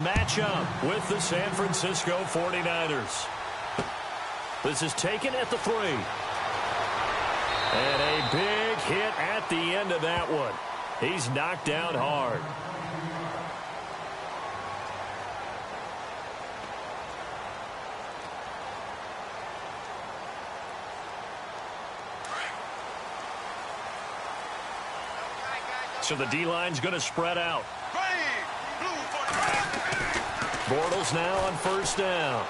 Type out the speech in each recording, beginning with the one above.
Matchup with the San Francisco 49ers. This is taken at the 3. And a big hit at the end of that one. He's knocked down hard. So the D-line's going to spread out. Bortles now on first down.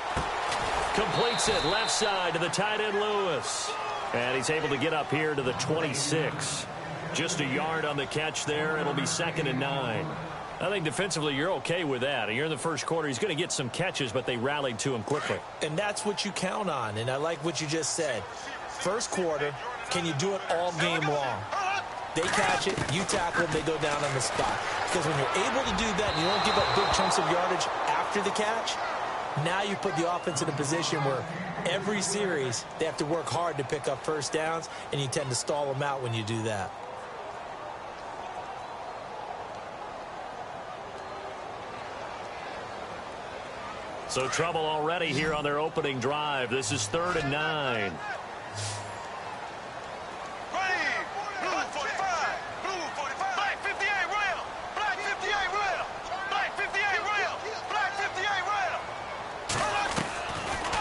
Completes it left side to the tight end Lewis. And he's able to get up here to the 26. Just a yard on the catch there. It'll be 2nd and 9. I think defensively you're okay with that. Here in the first quarter, he's going to get some catches, but they rallied to him quickly. And that's what you count on. And I like what you just said. First quarter, can you do it all game long? They catch it, you tackle them, they go down on the spot. Because when you're able to do that and you don't give up big chunks of yardage after the catch, now you put the offense in a position where every series they have to work hard to pick up first downs, and you tend to stall them out when you do that. So trouble already here on their opening drive. This is 3rd and 9.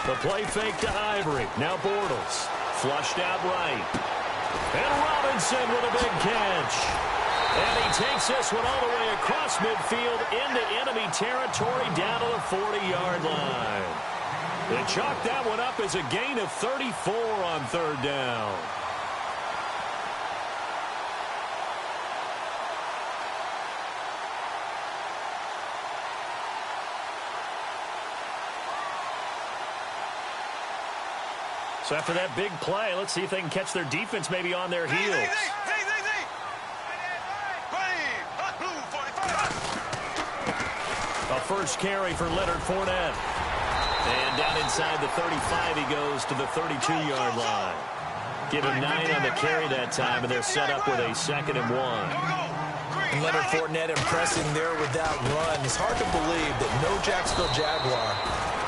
The play fake to Ivory. Now Bortles. Flushed out right. And Robinson with a big catch. And he takes this one all the way across midfield into enemy territory down to the 40-yard line. They chalked that one up as a gain of 34 on 3rd down. So after that big play, let's see if they can catch their defense maybe on their heels. A first carry for Leonard Fournette. And down inside the 35, he goes to the 32-yard line. Give him 9 on the carry that time, and they're set up with a 2nd and 1. And Leonard Fournette impressing there with that run. It's hard to believe that no Jacksonville Jaguar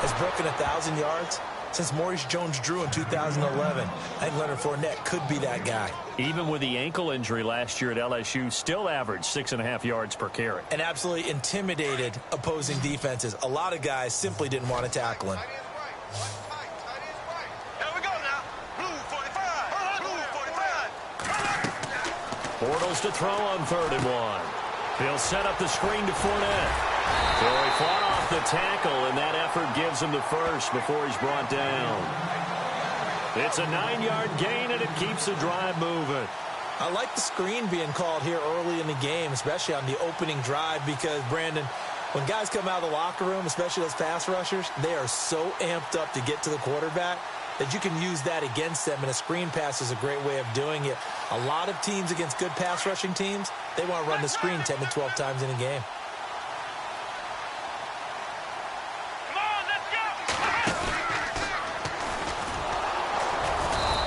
has broken 1,000 yards since Maurice Jones-Drew in 2011. I think Leonard Fournette could be that guy. Even with the ankle injury last year at LSU, still averaged 6.5 yards per carry. And absolutely intimidated opposing defenses. A lot of guys simply didn't want to tackle him. Bortles to throw on 3rd and 1. He'll set up the screen to Fournette. So he fought off the tackle, and that effort gives him the first before he's brought down. It's a 9-yard gain, and it keeps the drive moving. I like the screen being called here early in the game, especially on the opening drive, because, Brandon, when guys come out of the locker room, especially those pass rushers, they are so amped up to get to the quarterback that you can use that against them, and a screen pass is a great way of doing it. A lot of teams against good pass rushing teams, they want to run the screen 10 to 12 times in a game.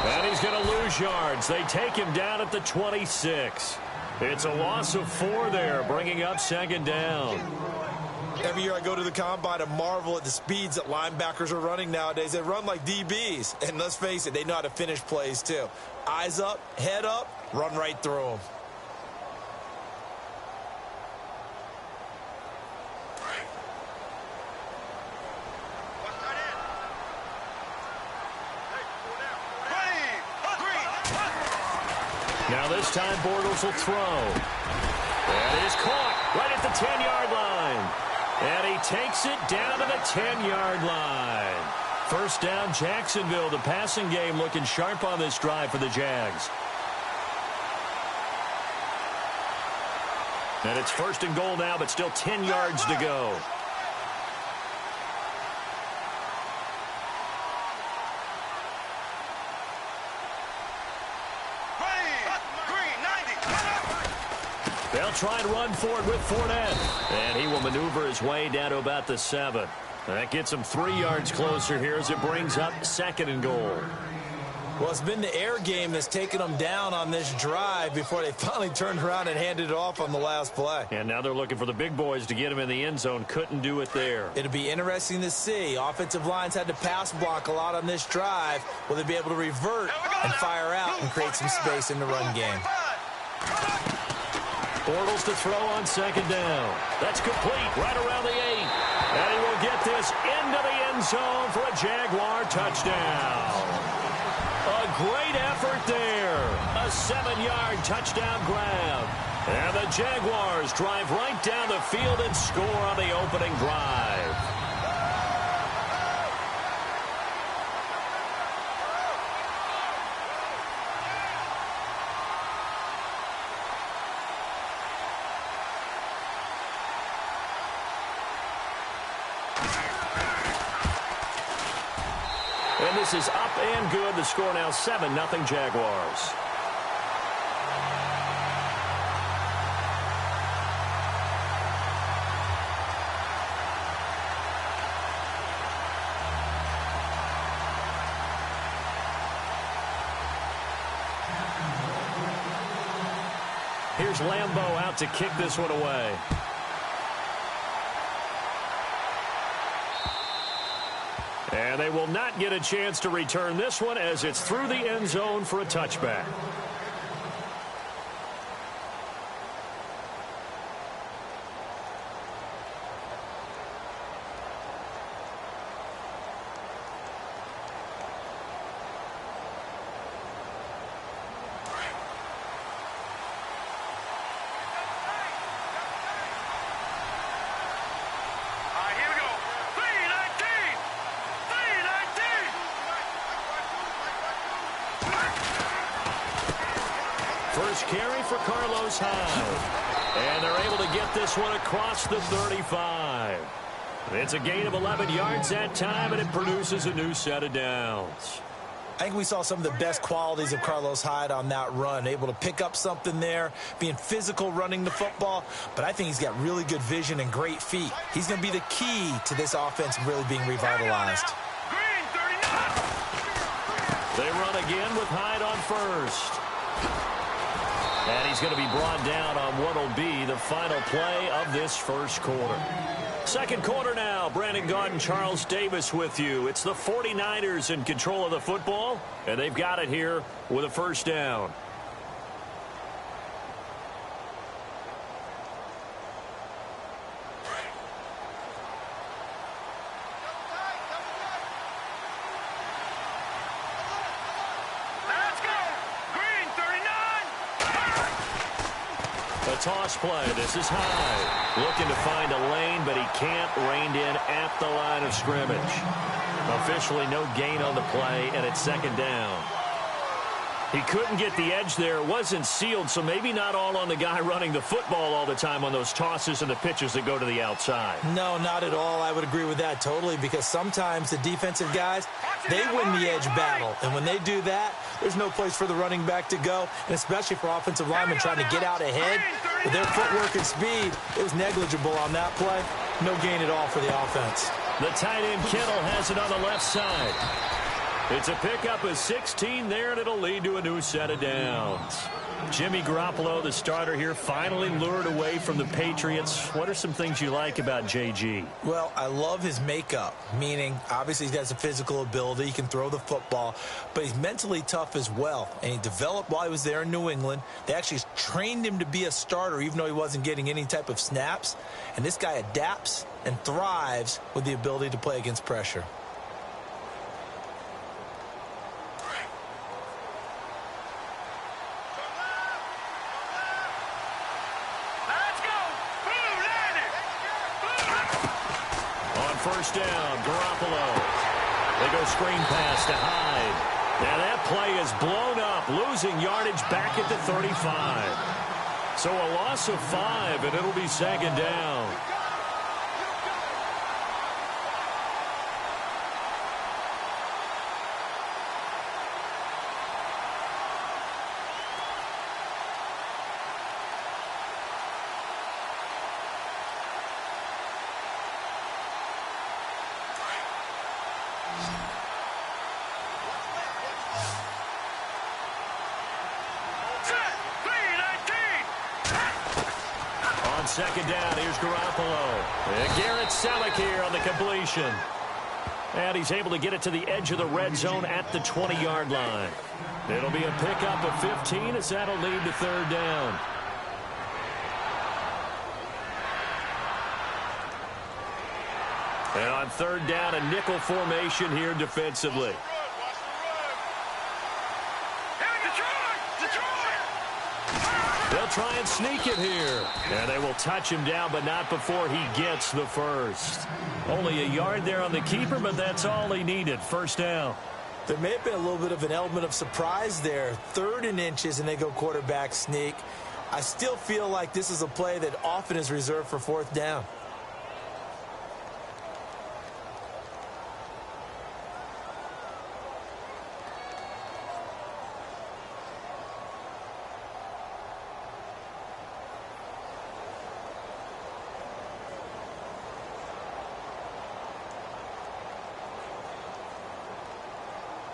And he's going to lose yards. They take him down at the 26. It's a loss of 4 there, bringing up 2nd down. Every year I go to the combine and marvel at the speeds that linebackers are running nowadays. They run like DBs. And let's face it, they know how to finish plays too. Eyes up, head up, run right through them. Now this time Bortles will throw. And is caught right at the 10-yard line. And he takes it down to the 10-yard line. First down, Jacksonville. The passing game looking sharp on this drive for the Jags. And it's 1st and goal now, but still 10 yards to go. They'll try and run for it with Fournette. And he will maneuver his way down to about the 7. That gets him 3 yards closer here as it brings up 2nd and goal. Well, it's been the air game that's taken them down on this drive before they finally turned around and handed it off on the last play. And now they're looking for the big boys to get him in the end zone. Couldn't do it there. It'll be interesting to see. Offensive lines had to pass block a lot on this drive. Will they be able to revert and fire out and create some space in the run game? Bortles to throw on second down. That's complete right around the 8. And he will get this into the end zone for a Jaguar touchdown. A great effort there. A 7-yard touchdown grab. And the Jaguars drive right down the field and score on the opening drive. And this is up and good. The score now 7-0 Jaguars. Here's Lambeau out to kick this one away. And they will not get a chance to return this one as it's through the end zone for a touchback. First carry for Carlos Hyde. And they're able to get this one across the 35. It's a gain of 11 yards that time, and it produces a new set of downs. I think we saw some of the best qualities of Carlos Hyde on that run. Able to pick up something there, being physical running the football. But I think he's got really good vision and great feet. He's going to be the key to this offense really being revitalized. They run again with Hyde on first. And he's going to be brought down on what will be the final play of this first quarter. Second quarter now. Brandon Gaudin, Charles Davis with you. It's the 49ers in control of the football, and they've got it here with a first down. Toss play. This is Hyde. Looking to find a lane, but he can't. Reined in at the line of scrimmage. Officially no gain on the play, and it's second down. He couldn't get the edge there. It wasn't sealed, so maybe not all on the guy running the football all the time on those tosses and the pitches that go to the outside. No, not at all. I would agree with that totally, because sometimes the defensive guys, they win the edge battle. And when they do that, there's no place for the running back to go, and especially for offensive linemen trying to get out ahead. With their footwork and speed, it was negligible on that play. No gain at all for the offense. The tight end Kittle has it on the left side. It's a pickup of 16 there, and it'll lead to a new set of downs. Jimmy Garoppolo, the starter here, finally lured away from the Patriots. What are some things you like about JG? Well, I love his makeup, meaning obviously he's got some physical ability. He can throw the football, but he's mentally tough as well. And he developed while he was there in New England. They actually trained him to be a starter, even though he wasn't getting any type of snaps. And this guy adapts and thrives with the ability to play against pressure. First down, Garoppolo. They go screen pass to Hyde. And that play is blown up, losing yardage back at the 35. So a loss of 5, and it'll be second down. second down. Here's Garoppolo. And Garrett Selleck here on the completion. And he's able to get it to the edge of the red zone at the 20-yard line. It'll be a pickup of 15 as that'll lead to third down. And on third down, a nickel formation here defensively. They'll try and sneak it here. And they will touch him down, but not before he gets the first. Only a yard there on the keeper, but that's all he needed. First down. There may have been a little bit of an element of surprise there. 3rd and inches, and they go quarterback sneak. I still feel like this is a play that often is reserved for 4th down.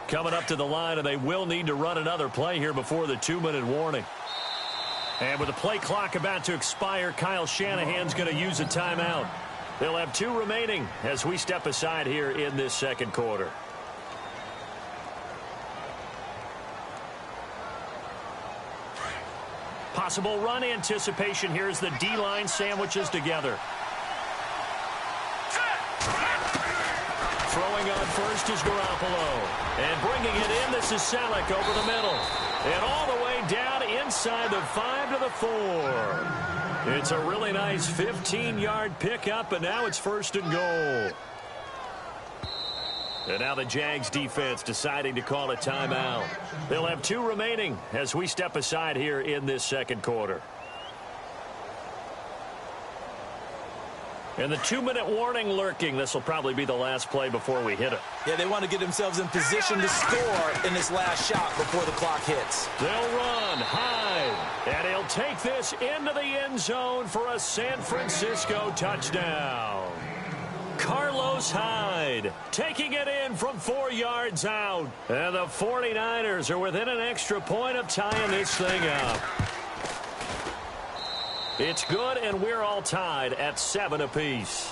Coming up to the line, and they will need to run another play here before the 2-minute warning. And with the play clock about to expire, Kyle Shanahan's going to use a timeout. They'll have 2 remaining as we step aside here in this second quarter. Possible run anticipation here as the D-line sandwiches together. Throwing on first is Garoppolo. And bringing it in, this is Selleck over the middle. And all the way down inside the 5 to the 4. It's a really nice 15-yard pickup, and now it's 1st and goal. And now the Jags defense deciding to call a timeout. They'll have 2 remaining as we step aside here in this second quarter. And the 2-minute warning lurking. This will probably be the last play before we hit it. Yeah, they want to get themselves in position to score in this last shot before the clock hits. They'll run, Hyde, and he'll take this into the end zone for a San Francisco touchdown. Carlos Hyde taking it in from 4 yards out. And the 49ers are within an extra point of tying this thing up. It's good, and we're all tied at 7 apiece.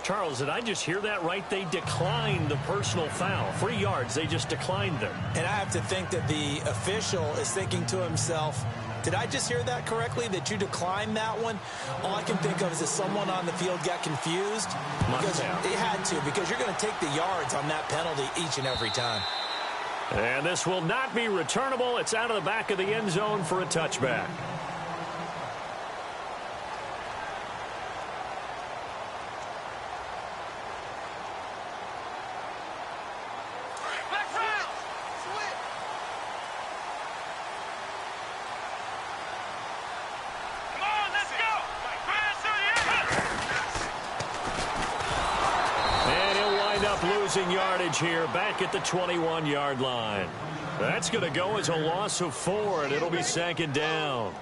Charles, did I just hear that right? They declined the personal foul. 3 yards, they just declined them. And I have to think that the official is thinking to himself, did I just hear that correctly, that you declined that one? All I can think of is that someone on the field got confused. Because it had to, because you're going to take the yards on that penalty each and every time. And this will not be returnable. It's out of the back of the end zone for a touchback. Losing yardage here back at the 21-yard line. That's going to go as a loss of 4, and it'll be 2nd down.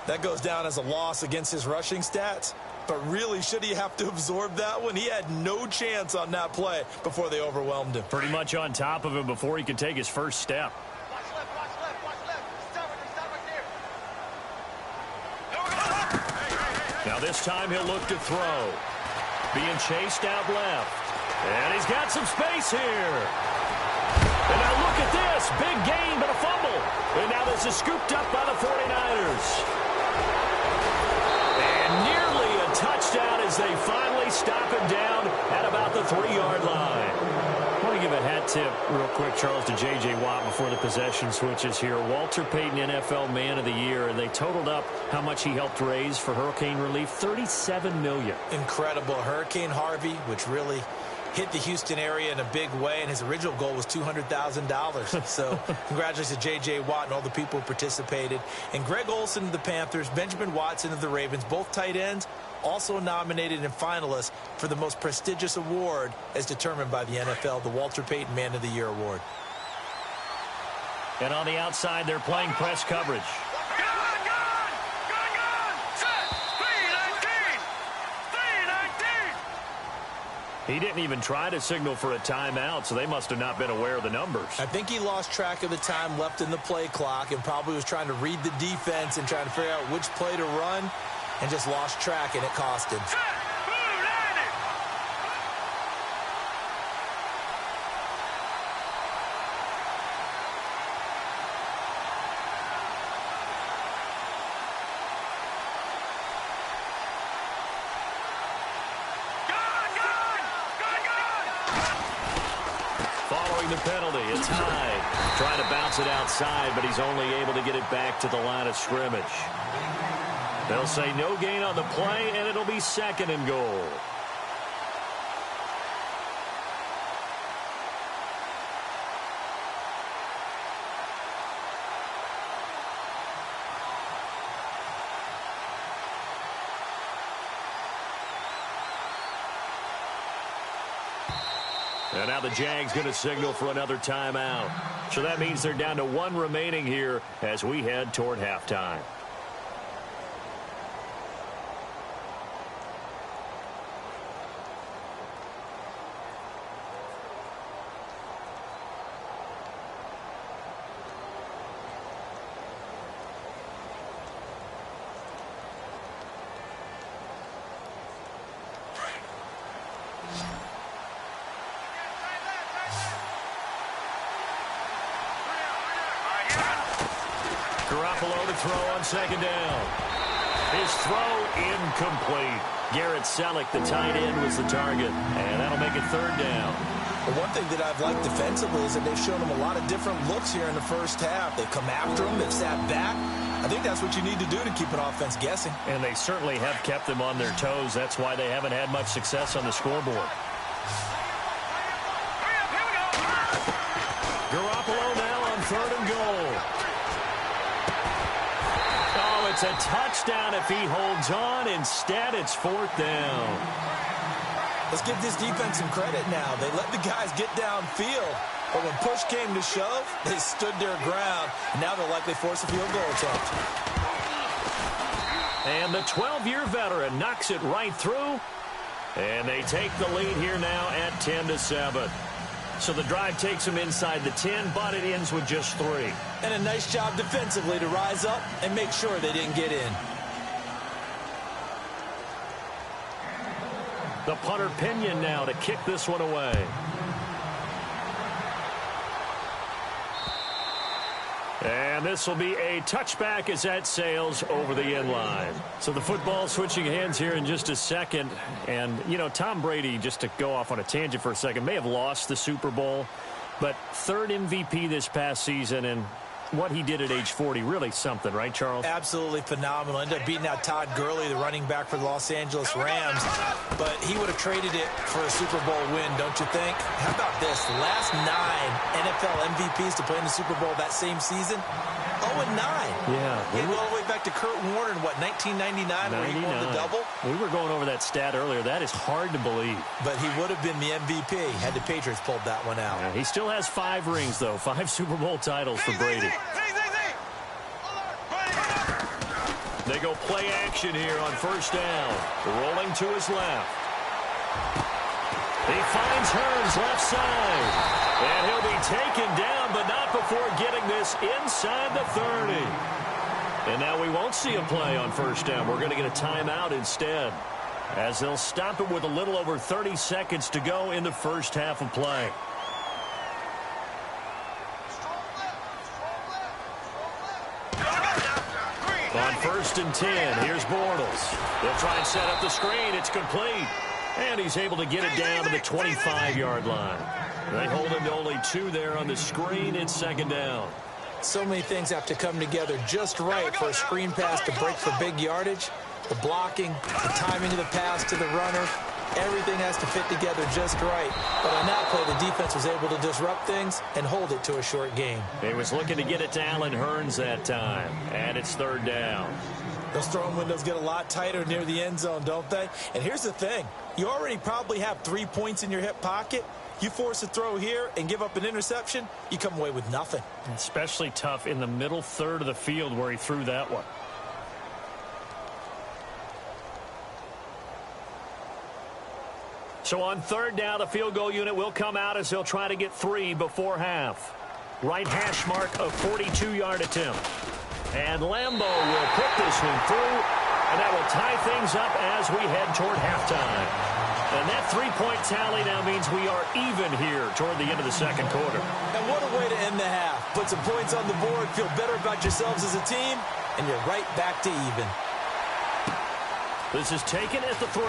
That goes down as a loss against his rushing stats. But really, should he have to absorb that one? He had no chance on that play before they overwhelmed him. Pretty much on top of him before he could take his first step. Watch left, watch left, watch left. Stop right there. Now this time he'll look to throw. Being chased out left. And he's got some space here. And now look at this. Big gain, but a fumble. And now this is scooped up by the 49ers. And nearly a touchdown as they finally stop him down at about the 3-yard line. I want to give a hat tip real quick, Charles, to J.J. Watt before the possession switches here. Walter Payton, NFL Man of the Year, and they totaled up how much he helped raise for hurricane relief, $37 million. Incredible. Hurricane Harvey, which really hit the Houston area in a big way, and his original goal was $200,000. So congratulations to J.J. Watt and all the people who participated. And Greg Olsen of the Panthers, Benjamin Watson of the Ravens, both tight ends, also nominated and finalists for the most prestigious award as determined by the NFL, the Walter Payton Man of the Year Award. And on the outside, they're playing press coverage. He didn't even try to signal for a timeout, so they must have not been aware of the numbers. I think he lost track of the time left in the play clock and probably was trying to read the defense and trying to figure out which play to run and just lost track, and it cost him. Following the penalty, it's Hyde. Trying to bounce it outside, but he's only able to get it back to the line of scrimmage. They'll say no gain on the play, and it'll be 2nd and goal. And now the Jags going to signal for another timeout. So that means they're down to 1 remaining here as we head toward halftime. Garoppolo to throw on 2nd down. His throw incomplete. Garrett Selleck, the tight end, was the target. And that'll make it 3rd down. Well, one thing that I've liked defensively is that they've shown him a lot of different looks here in the first half. They've come after him. They've sat back. I think that's what you need to do to keep an offense guessing. And they certainly have kept them on their toes. That's why they haven't had much success on the scoreboard. Garoppolo now on 3rd and goal. Oh, it's a touchdown if he holds on. Instead, it's 4th down. Let's give this defense some credit now. They let the guys get downfield, but when push came to shove, they stood their ground. Now they'll likely force a field goal attempt. And the 12-year veteran knocks it right through. And they take the lead here now at 10-7. So the drive takes them inside the 10, but it ends with just 3. And a nice job defensively to rise up and make sure they didn't get in. The punter Pinion now to kick this one away. And this will be a touchback as that sails over the end line. So the football switching hands here in just a second. And, you know, Tom Brady, just to go off on a tangent for a second, may have lost the Super Bowl, but 3rd MVP this past season, and what he did at age 40, really something, right, Charles? Absolutely phenomenal. Ended up beating out Todd Gurley, the running back for the Los Angeles Rams, but he would have traded it for a Super Bowl win, don't you think? How about this? The last 9 NFL MVPs to play in the Super Bowl that same season, 0-9. Yeah. He went all the way back to Kurt Warner in, what, 1999 where he won the double? We were going over that stat earlier. That is hard to believe. But he would have been the MVP had the Patriots pulled that one out. Yeah, he still has 5 rings, though. 5 Super Bowl titles for Brady. They go play action here on 1st down. Rolling to his left. He finds Hearns left side. And he'll be taken down, but not before getting this inside the 30. And now we won't see a play on 1st down. We're going to get a timeout instead, as they'll stop it with a little over 30 seconds to go in the first half of play. On 1st and 10, here's Bortles. They'll try and set up the screen. It's complete. And he's able to get it down to the 25-yard line. They hold him to only 2 there on the screen. It's 2nd down. So many things have to come together just right for a screen pass to break for big yardage. The blocking, the timing of the pass to the runner, everything has to fit together just right. But on that play, the defense was able to disrupt things and hold it to a short game. He was looking to get it to Allen Hearns that time. And it's 3rd down. Those throwing windows get a lot tighter near the end zone, don't they? And here's the thing. You already probably have 3 points in your hip pocket. You force a throw here and give up an interception, you come away with nothing. Especially tough in the middle third of the field where he threw that one. So on third down, the field goal unit will come out as they'll try to get 3 before half. Right hash mark, a 42-yard attempt. And Lambeau will put this one through, and that will tie things up as we head toward halftime. And that 3-point tally now means we are even here toward the end of the second quarter. And what a way to end the half. Put some points on the board, feel better about yourselves as a team, and you're right back to even. This is taken at the 3.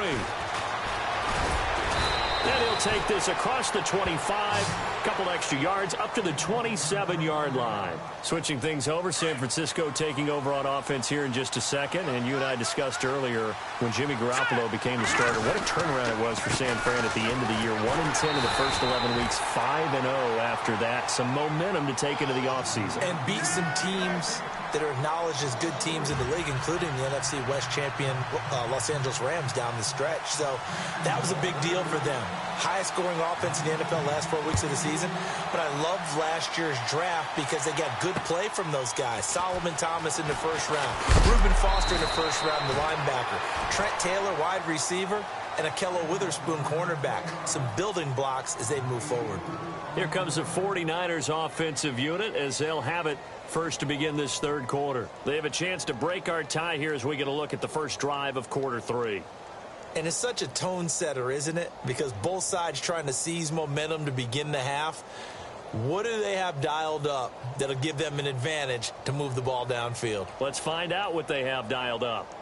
And he'll take this across the 25, couple extra yards, up to the 27-yard line. Switching things over, San Francisco taking over on offense here in just a second. And you and I discussed earlier when Jimmy Garoppolo became the starter, what a turnaround it was for San Fran at the end of the year. 1-10 in the first 11 weeks, 5-0 after that. Some momentum to take into the offseason. And beat some teams that are acknowledged as good teams in the league, including the NFC West champion Los Angeles Rams down the stretch. So that was a big deal for them. Highest scoring offense in the NFL last 4 weeks of the season. But I loved last year's draft because they got good play from those guys. Solomon Thomas in the first round. Reuben Foster in the first round, the linebacker. Trent Taylor, wide receiver. And Akello Witherspoon, cornerback. Some building blocks as they move forward. Here comes the 49ers offensive unit as they'll have it first to begin this third quarter. They have a chance to break our tie here as we get a look at the first drive of quarter 3. And it's such a tone setter, isn't it? Because both sides trying to seize momentum to begin the half. What do they have dialed up that'll give them an advantage to move the ball downfield? Let's find out what they have dialed up.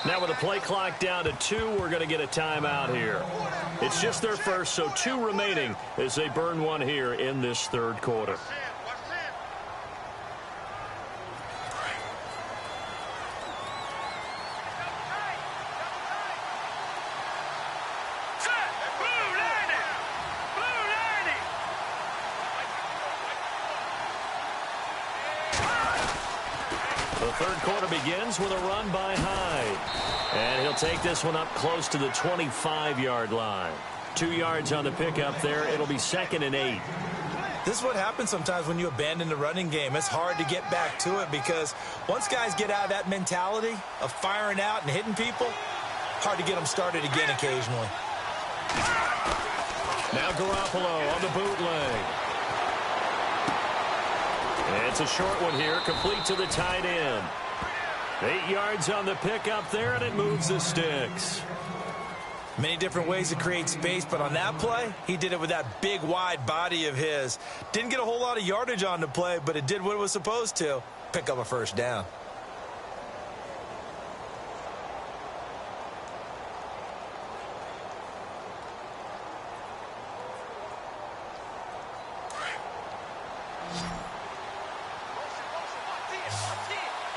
Now with the play clock down to 2, we're going to get a timeout here. It's just their first, so 2 remaining as they burn one here in this third quarter. The third quarter begins with a run by Hyde. And he'll take this one up close to the 25-yard line. 2 yards on the pickup there. It'll be 2nd and 8. This is what happens sometimes when you abandon the running game. It's hard to get back to it because once guys get out of that mentality of firing out and hitting people, hard to get them started again occasionally. Now Garoppolo on the bootleg. It's a short one here, complete to the tight end. 8 yards on the pickup there, and it moves the sticks. Many different ways to create space, but on that play, he did it with that big, wide body of his. Didn't get a whole lot of yardage on the play, but it did what it was supposed to. Pick up a first down.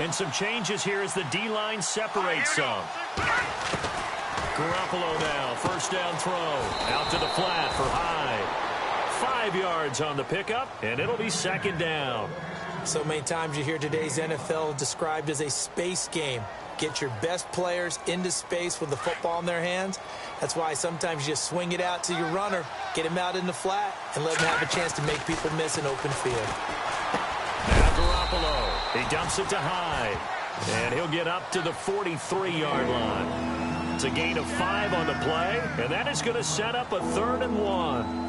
And some changes here as the D-line separates some. Garoppolo now, first down throw. Out to the flat for Hyde. 5 yards on the pickup, and it'll be 2nd down. So many times you hear today's NFL described as a space game. Get your best players into space with the football in their hands. That's why sometimes you just swing it out to your runner, get him out in the flat, and let him have a chance to make people miss an open field. Now Garoppolo. He dumps it to Hyde. And he'll get up to the 43-yard line. It's a gain of 5 on the play, and that is going to set up a 3rd and 1.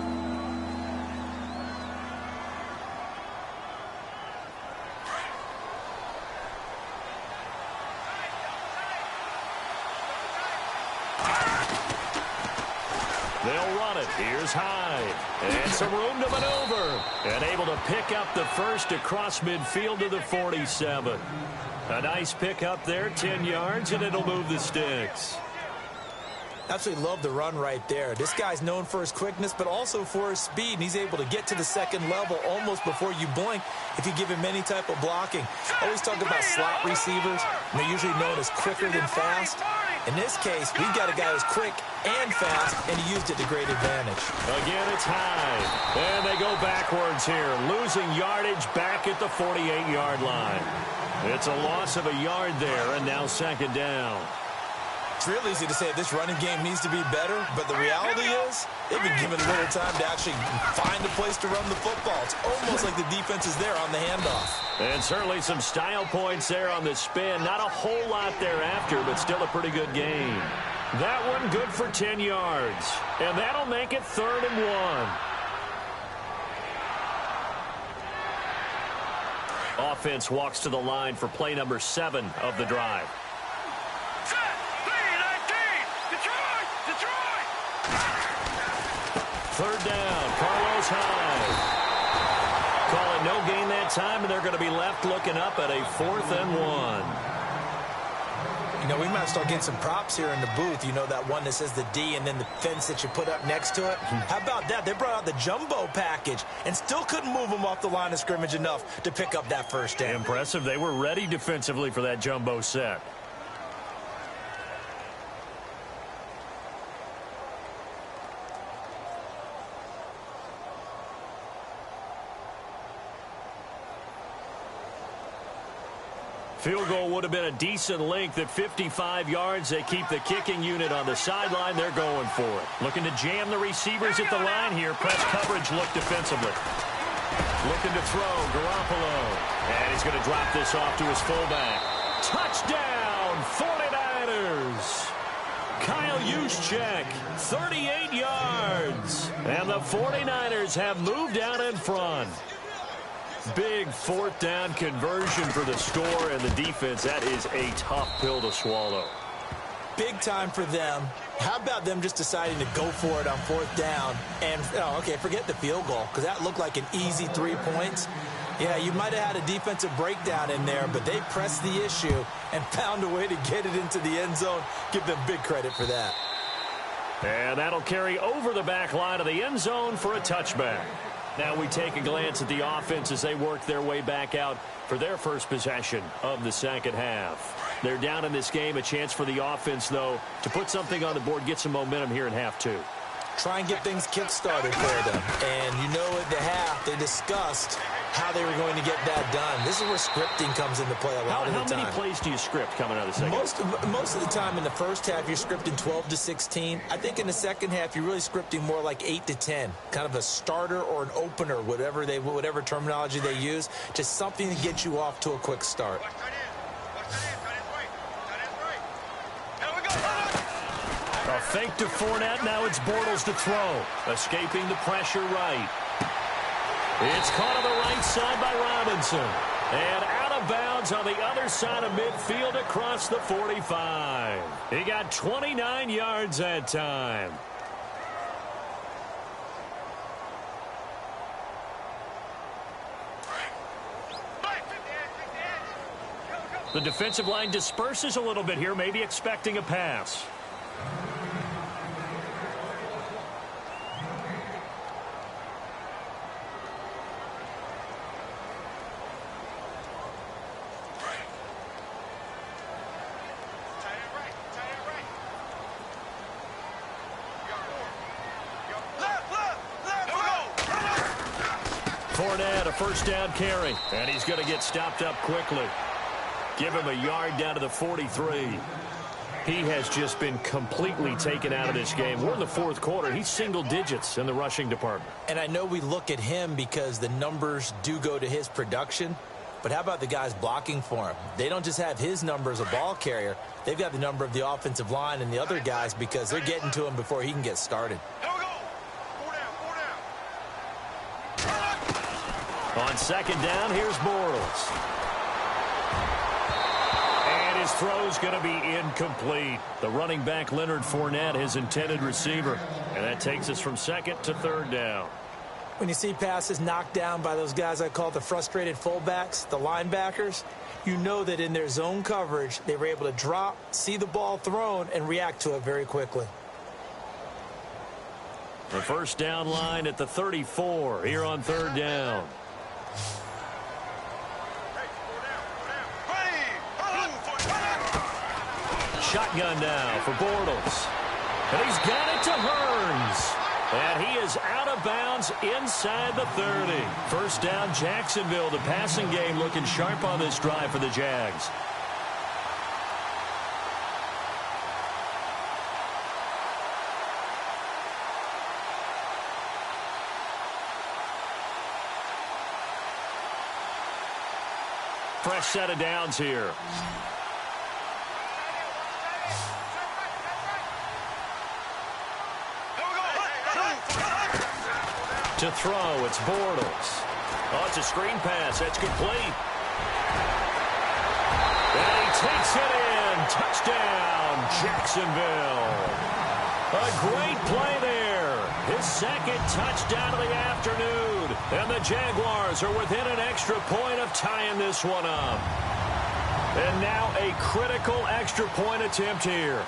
They'll run it. Here's Hyde. And some room to maneuver. And able to pick up the first across midfield to the 47. A nice pick up there, 10 yards, and it'll move the sticks. Absolutely love the run right there. This guy's known for his quickness, but also for his speed, and he's able to get to the second level almost before you blink if you give him any type of blocking. I always talk about slot receivers, and they're usually known as quicker than fast. In this case, we've got a guy who's quick and fast, and he used it to great advantage. Again, it's Hyde. And they go backwards here, losing yardage back at the 48-yard line. It's a loss of a yard there, and now 2nd down. It's real easy to say this running game needs to be better, but the reality is they've been given little time to actually find a place to run the football. It's almost like the defense is there on the handoff. And certainly some style points there on the spin. Not a whole lot thereafter, but still a pretty good game. That one good for 10 yards. And that'll make it 3rd and 1. Offense walks to the line for play number 7 of the drive. Third down, Carlos Hyde. Calling no gain that time, and they're going to be left looking up at a 4th and 1. You know, we might start getting some props here in the booth. You know, that one that says the D and then the fence that you put up next to it. How about that? They brought out the jumbo package and still couldn't move them off the line of scrimmage enough to pick up that first down. Impressive. They were ready defensively for that jumbo set. Field goal would have been a decent length at 55 yards. They keep the kicking unit on the sideline. They're going for it. Looking to jam the receivers at the line here. Press coverage look defensively. Looking to throw, Garoppolo. And he's going to drop this off to his fullback. Touchdown, 49ers. Kyle Juszczyk, 38 yards. And the 49ers have moved out in front. Big 4th down conversion for the score and the defense. That is a tough pill to swallow. Big time for them. How about them just deciding to go for it on 4th down? And, oh, okay, forget the field goal, because that looked like an easy 3 points. Yeah, you might have had a defensive breakdown in there, but they pressed the issue and found a way to get it into the end zone. Give them big credit for that. And that'll carry over the back line of the end zone for a touchback. Now we take a glance at the offense as they work their way back out for their first possession of the second half. They're down in this game. A chance for the offense, though, to put something on the board, get some momentum here in half 2. Try and get things kick-started for them. And you know at the half they discussed how they were going to get that done. This is where scripting comes into play a lot of the time. How many plays do you script coming out of the second half? Most of the time in the first half, you're scripting 12 to 16. I think in the second half, you're really scripting more like 8 to 10. Kind of a starter or an opener, whatever terminology they use, just something to get you off to a quick start. A fake to Fournette. Now it's Bortles to throw. Escaping the pressure right. It's caught on the right side by Robinson. And out of bounds on the other side of midfield across the 45. He got 29 yards that time. The defensive line disperses a little bit here, maybe expecting a pass. Fournette, a first down carry, and he's going to get stopped up quickly. Give him a yard down to the 43. He has just been completely taken out of this game. We're in the 4th quarter. He's single digits in the rushing department. And I know we look at him because the numbers do go to his production, but how about the guys blocking for him? They don't just have his number as a ball carrier. They've got the number of the offensive line and the other guys because they're getting to him before he can get started. On second down, here's Bortles. And his throw's going to be incomplete. The running back, Leonard Fournette, his intended receiver. And that takes us from 2nd to 3rd down. When you see passes knocked down by those guys I call the frustrated fullbacks, the linebackers, you know that in their zone coverage, they were able to drop, see the ball thrown, and react to it very quickly. The first down line at the 34 here on 3rd down. Shotgun now for Bortles. And he's got it to Hearns. And he is out of bounds inside the 30. First down, Jacksonville. The passing game looking sharp on this drive for the Jags. Fresh set of downs here. To throw, it's Bortles. Oh, it's a screen pass. That's complete. And he takes it in. Touchdown, Jacksonville. A great play there. His second touchdown of the afternoon. And the Jaguars are within an extra point of tying this one up. And now a critical extra point attempt here.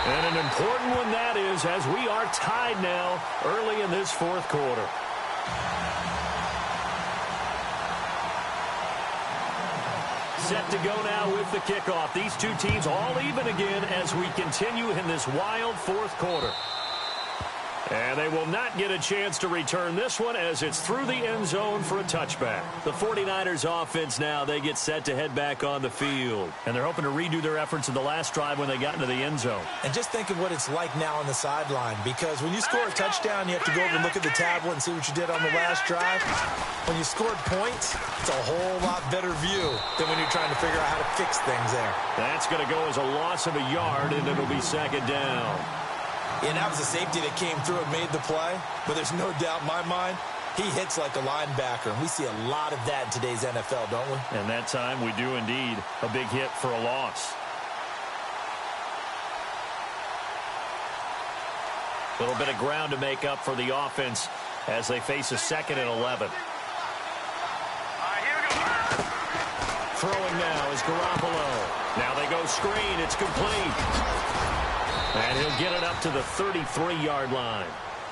And an important one that is, as we are tied now early in this fourth quarter. Set to go now with the kickoff. These two teams all even again as we continue in this wild fourth quarter. And they will not get a chance to return this one as it's through the end zone for a touchback. The 49ers offense now, they get set to head back on the field. And they're hoping to redo their efforts in the last drive when they got into the end zone. And just think of what it's like now on the sideline, because when you score a touchdown, you have to go over and look at the tablet and see what you did on the last drive. When you scored points, it's a whole lot better view than when you're trying to figure out how to fix things there. That's going to go as a loss of a yard, and it'll be second down. And that was a safety that came through and made the play. But there's no doubt in my mind, he hits like a linebacker. And we see a lot of that in today's NFL, don't we? And that time we do indeed. A big hit for a loss. A little bit of ground to make up for the offense as they face a 2nd and 11. Throwing now is Garoppolo. Now they go screen. It's complete. And he'll get it up to the 33-yard line.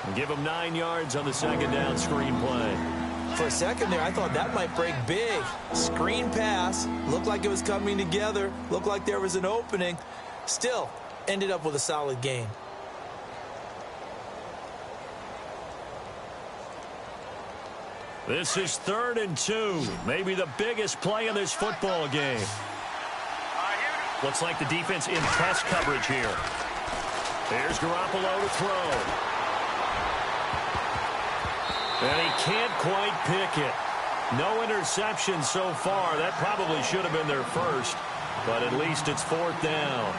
And give him 9 yards on the second down screen play. For a second there, I thought that might break big. Screen pass. Looked like it was coming together. Looked like there was an opening. Still, ended up with a solid gain. This is 3rd and 2. Maybe the biggest play in this football game. Looks like the defense in press coverage here. Here's Garoppolo to throw. And he can't quite pick it. No interception so far. That probably should have been their first, but at least it's 4th down.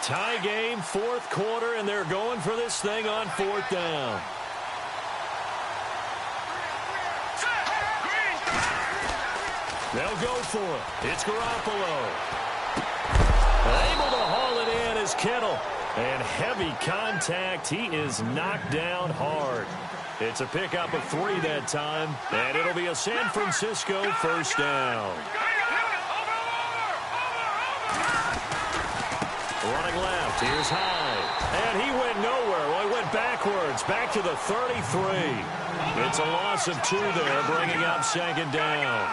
Tie game, 4th quarter, and they're going for this thing on 4th down. They'll go for it. It's Garoppolo. Able to haul it in is Kittle. And heavy contact. He is knocked down hard. It's a pickup of 3 that time, and it'll be a San Francisco 1st down. Running left, here's Hyde. And he went nowhere. Well, he went backwards, back to the 33. It's a loss of 2 there, bringing up 2nd down.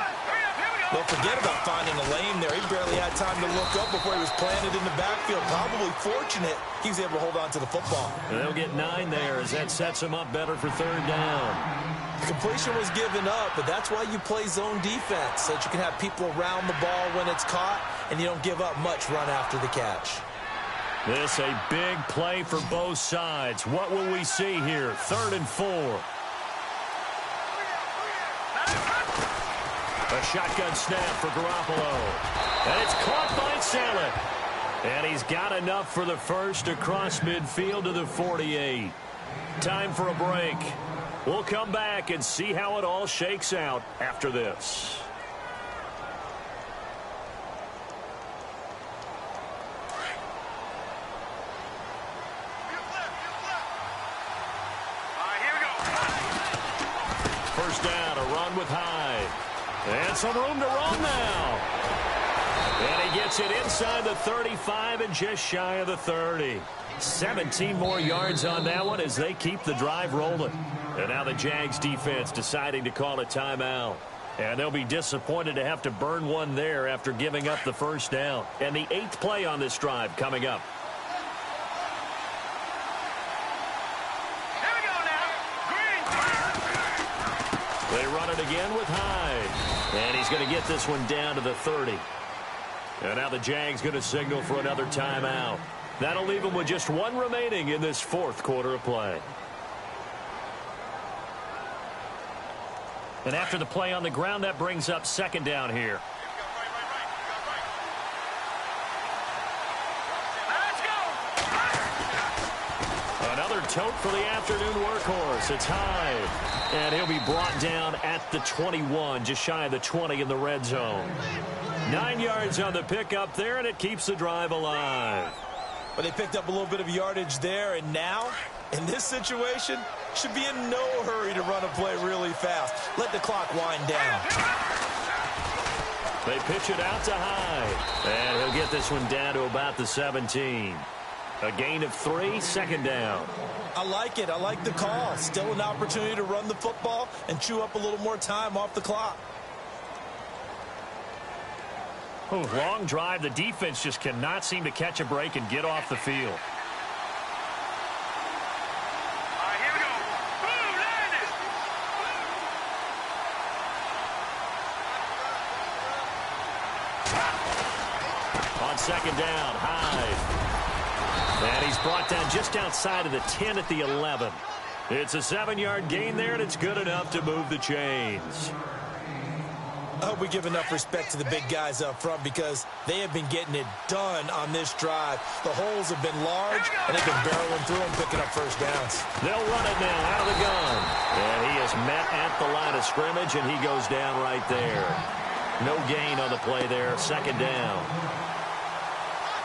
Well, forget about finding a lane there. He barely had time to look up before he was planted in the backfield. Probably fortunate he was able to hold on to the football. And they'll get 9 there as that sets him up better for 3rd down. Completion was given up, but that's why you play zone defense, so that you can have people around the ball when it's caught, and you don't give up much run after the catch. This a big play for both sides. What will we see here? 3rd and 4. A shotgun snap for Garoppolo. And it's caught by Saleh. And he's got enough for the first across midfield to the 48. Time for a break. We'll come back and see how it all shakes out after this. First down, a run with Hyde. And some room to run now. And he gets it inside the 35 and just shy of the 30. 17 more yards on that one as they keep the drive rolling. And now the Jags defense deciding to call a timeout. And they'll be disappointed to have to burn one there after giving up the first down. And the 8th play on this drive coming up. Here we go now. Green. They run it again with Hyde. And he's going to get this one down to the 30. And now the Jags going to signal for another timeout. That'll leave them with just one remaining in this 4th quarter of play. And after the play on the ground, that brings up 2nd down here. Let's go. Another tote for the afternoon workhorse. It's Hyde. And he'll be brought down at the 21, just shy of the 20 in the red zone. 9 yards on the pickup there, and it keeps the drive alive. But they picked up a little bit of yardage there, and now, in this situation, should be in no hurry to run a play really fast. Let the clock wind down. They pitch it out to Hyde. And he'll get this one down to about the 17. A gain of 3, 2nd down. I like it. I like the call. Still an opportunity to run the football and chew up a little more time off the clock. Oh, long drive. The defense just cannot seem to catch a break and get off the field. All right, here we go. Boom, landed. On 2nd down, Hyde. And he's brought down just outside of the 10 at the 11. It's a 7-yard gain there, and it's good enough to move the chains. I hope we give enough respect to the big guys up front because they have been getting it done on this drive. The holes have been large, and they've been barreling through them, picking up first downs. They'll run it now out of the gun. And he is met at the line of scrimmage, and he goes down right there. No gain on the play there, 2nd down.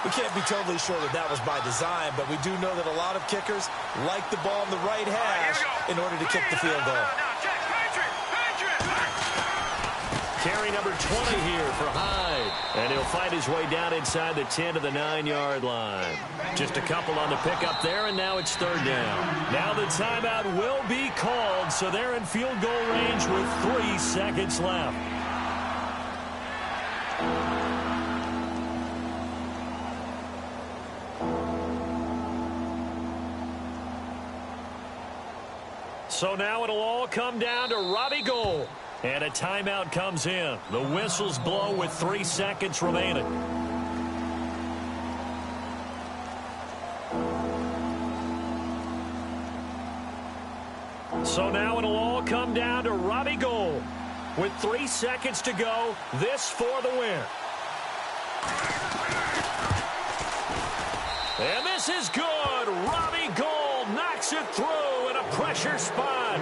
We can't be totally sure that that was by design, but we do know that a lot of kickers like the ball in the right hash in order to kick the field goal. Carry number 20 here for Hyde. And he'll fight his way down inside the 10 to the 9-yard line. Just a couple on the pickup there, and now it's 3rd down. Now the timeout will be called, so they're in field goal range with 3 seconds left. So now it'll all come down to Robbie Gould. And a timeout comes in. The whistles blow with 3 seconds remaining. So now it'll all come down to Robbie Gould. With 3 seconds to go, this for the win. And this is good. Robbie Gould knocks it through in a pressure spot.